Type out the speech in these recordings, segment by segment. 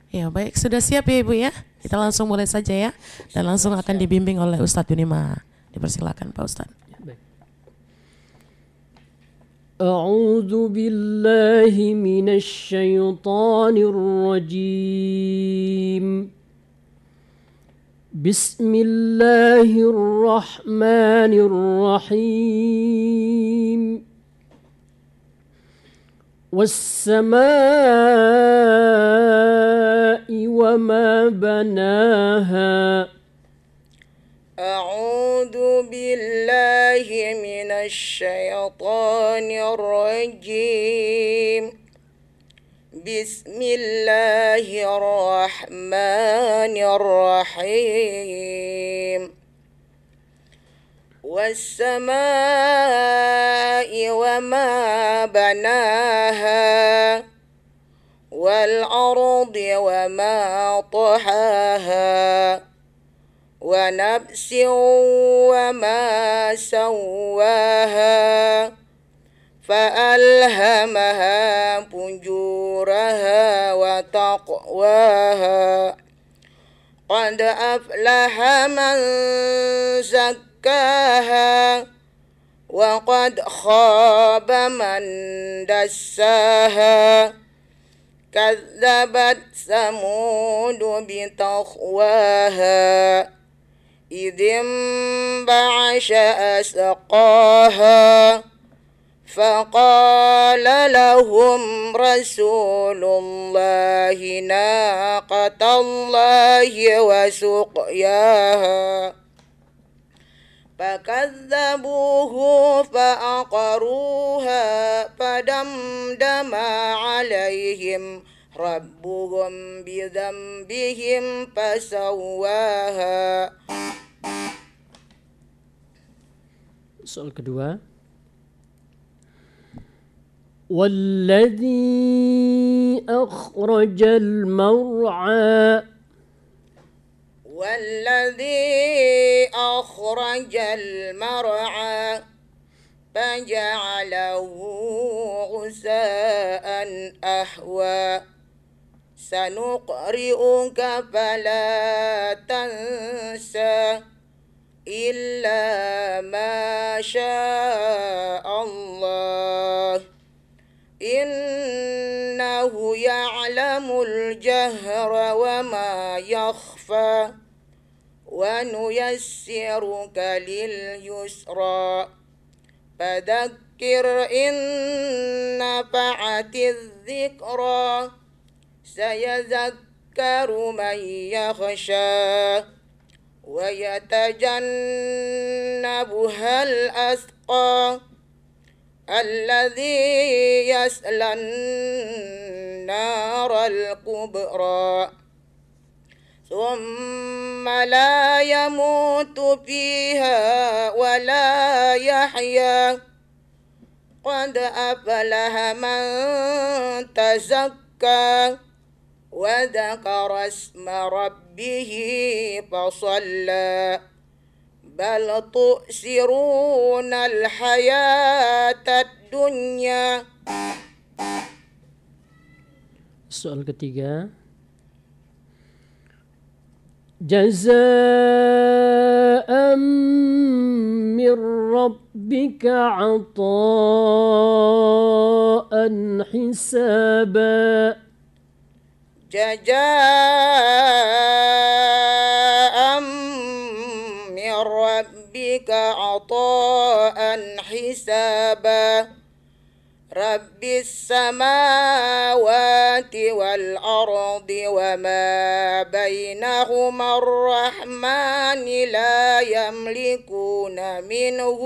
Ya, baik, sudah siap ya Ibu ya? Kita langsung mulai saja ya. Dan langsung akan dibimbing oleh Ustadz Yunima. Dipersilakan Pak Ustadz. أعوذ بالله من الشيطان الرجيم بسم الله الرحمن الرحيم والسماء وما بناها أعوذ بالله من الشيطان الرجيم بسم الله الرحمن الرحيم والسماء وما بناها والأرض وما طحاها ونفس وما سواها فألهمها فجورها وتقواها قد أفلح من زكاها وقد خاب من دساها كذبت ثمود بتقواها إذ انبعث أشقاها فقال لهم رسول الله ناقة الله وسقياها فكذبوه فعقروها فدمدم عليهم ربهم بذنبهم فسواها. Soal kedua. والذي أخرج المرعى والذي أخرج المرعى فجعله غثاء أحوى سنقرئك فلا تنسى إلا ما شاء الله إنه يعلم الجهر وما يخفى ونيسرك لليسرى فذكر إن نفعت الذكرى سيذكر من يخشى ويتجنبها الأتقى الذي يصلى النار الكبرى ثم لا يموت فيها ولا يحيا قد أفلح من تزكى وذكر اسم ربه فصلى بل تؤثرون الحياة الدنيا. Soal ketiga. جزاء من ربك عطاء حسابا جزاء من ربك عطاء حسابا رب السماوات والأرض وما بينهما الرحمن لا يملكون منه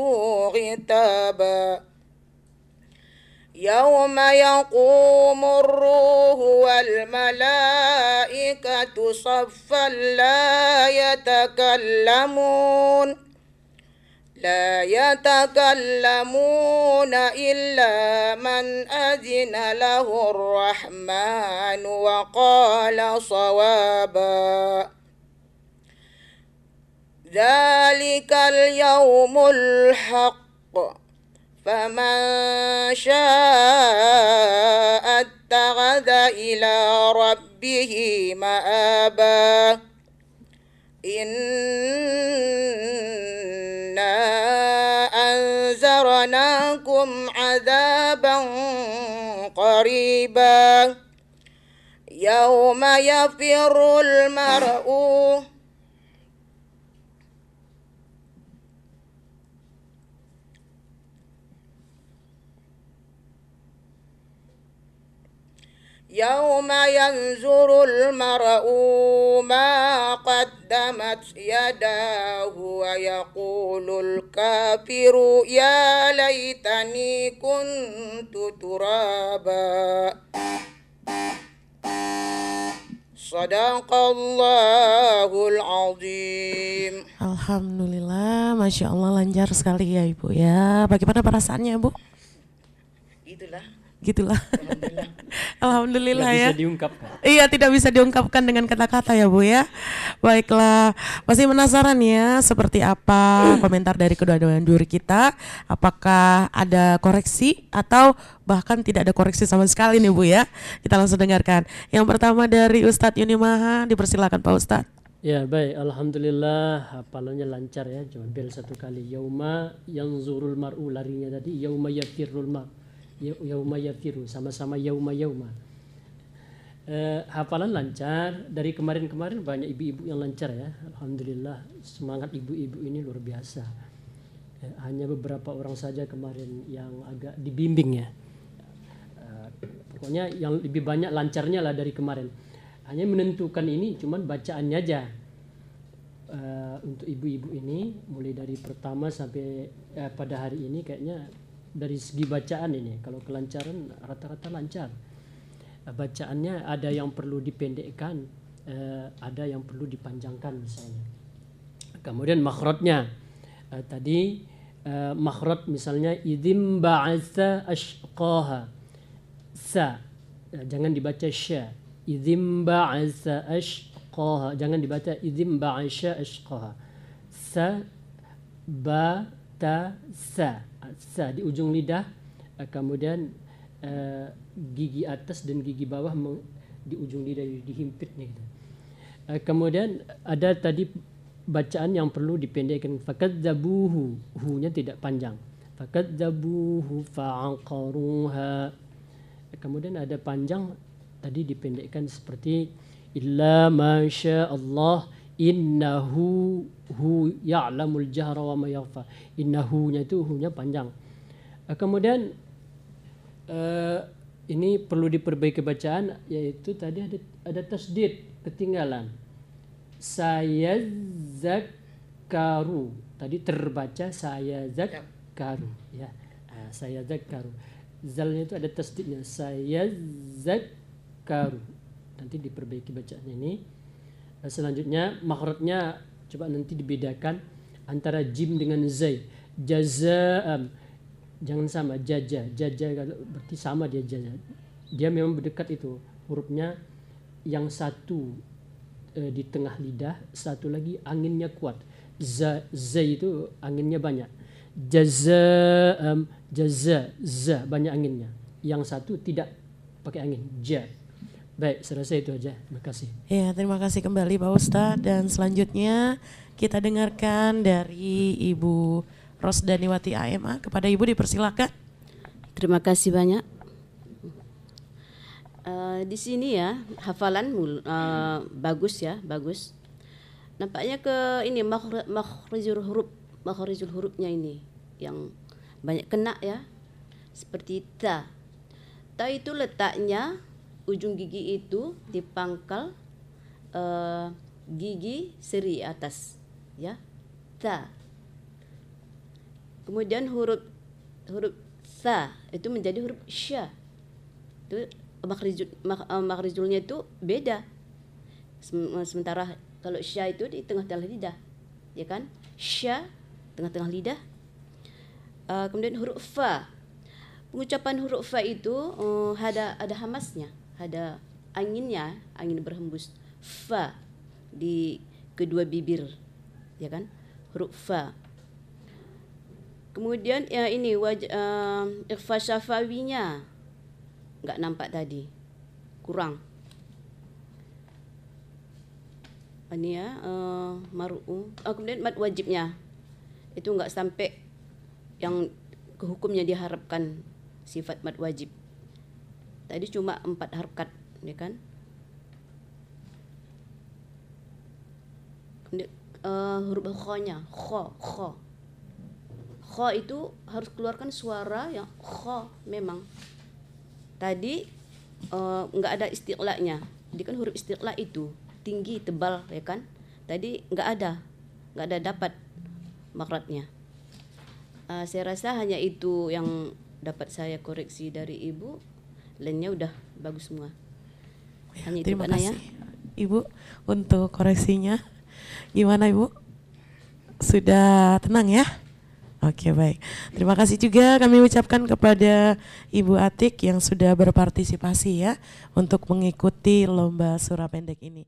خطابا يوم يقوم الروح والملائكة صفا لا يتكلمون إلا من أذن له الرحمن وقال صوابا ذلك اليوم الحق فمن شاء اتخذ إلى ربه ربه مآبا إنا أنذرناكم عذابا قريبا يوم يفر المرء يوم ينظر المرء ما قدمت يداه ويقول الكافر يا ليتني كنت ترابا صدق الله العظيم. Alhamdulillah, Masya Allah lancar sekali ya Ibu ya. Bagaimana perasaannya Bu? Gitulah. Alhamdulillah Tidak ya. bisa diungkapkan. Iya, tidak bisa diungkapkan dengan kata-kata ya Bu ya. Baiklah, pasti penasaran ya seperti apa komentar dari kedua-dua juri kita. Apakah ada koreksi atau bahkan tidak ada koreksi sama sekali nih Bu ya. Kita langsung dengarkan. Yang pertama dari Ustadz Yuni Maha, dipersilakan Pak Ustadz. Ya baik, alhamdulillah hafalannya lancar ya. Cuma bel satu kali. Yauma yanzurul mar'u, larinya tadi yauma yafirul mar'. Yauma yafiru, sama-sama yauma. Hafalan lancar. Dari kemarin-kemarin banyak ibu-ibu yang lancar ya. Alhamdulillah, semangat ibu-ibu ini luar biasa. Hanya beberapa orang saja kemarin yang agak dibimbing ya. Pokoknya yang lebih banyak lancarnya lah dari kemarin. Hanya menentukan ini cuman bacaannya aja. Untuk ibu-ibu ini mulai dari pertama sampai pada hari ini kayaknya dari segi bacaan ini, kalau kelancaran rata-rata lancar. Bacaannya ada yang perlu dipendekkan, ada yang perlu dipanjangkan misalnya. Kemudian makhrajnya, tadi makhraj misalnya idzim ba'atsa ashqaha, sa, jangan dibaca sya. Idzim ba'atsa ashqaha, jangan dibaca idzim ba'asya ashqaha. Sa, ba, ta, sa. Sa di ujung lidah, kemudian gigi atas dan gigi bawah di ujung lidah dihimpit nih gitu. Kemudian ada tadi bacaan yang perlu dipendekkan, fakadzabuhu, hu-nya tidak panjang, fakadzabuhu fa'aqaruha. Kemudian ada panjang tadi dipendekkan seperti illa masya Allah innahu hu ya'lamul jahra wa ma yakhfa. Innahu-nya itu hu-nya panjang. Kemudian ini perlu diperbaiki bacaan, yaitu tadi ada tasdid ketinggalan. Saya zakaru, tadi terbaca saya zakaru ya. Saya zakaru. Zalnya itu ada tasdidnya. Saya zakaru. Nanti diperbaiki bacaannya ini. Selanjutnya makhrajnya coba nanti dibedakan antara jim dengan zai. Jazaan, jangan sama jaja berarti sama dia jaja. Dia memang berdekat itu hurufnya, yang satu di tengah lidah, satu lagi anginnya kuat. Zai itu anginnya banyak. Jazaam, jaza, za banyak anginnya. Yang satu tidak pakai angin, ja. Baik, selesai itu aja. Terima kasih. Ya, terima kasih kembali Pak Ustadz. Dan selanjutnya kita dengarkan dari Ibu Rosdaniwati AMA. Kepada Ibu dipersilakan. Terima kasih banyak. Di sini ya hafalan bagus ya, bagus. Nampaknya ke ini makhrijul hurufnya ini yang banyak kena ya. Seperti ta. Ta itu letaknya ujung gigi itu di pangkal gigi seri atas ya, ta. Kemudian huruf sa itu menjadi huruf sya. Itu makhrijulnya itu beda. Sementara kalau sya itu di tengah-tengah lidah, ya kan? Sya tengah-tengah lidah. Kemudian huruf fa. Pengucapan huruf fa itu ada hamasnya, ada anginnya, angin berhembus. Fa di kedua bibir, ya kan? Huruf fa. Kemudian ya ini ikhfa syafawinya nggak nampak tadi, kurang. ini ya mar'u. Kemudian mad wajibnya itu enggak sampai yang ke hukumnya diharapkan sifat mad wajib. Tadi cuma 4 harkat, ya kan? Kemudian huruf kha-nya, kha. Kha itu harus keluarkan suara yang kha memang. Tadi enggak ada istiqla'nya. Jadi kan huruf istiqla' itu tinggi, tebal, ya kan? Tadi enggak ada dapat makhrajnya. Saya rasa hanya itu yang dapat saya koreksi dari Ibu. Lainnya udah bagus semua. Hanya itu Terima Pak kasih Naya. Ibu untuk koreksinya. Gimana Ibu? Sudah tenang ya? Oke, baik. Terima kasih juga kami ucapkan kepada Ibu Atik yang sudah berpartisipasi ya untuk mengikuti lomba surah pendek ini.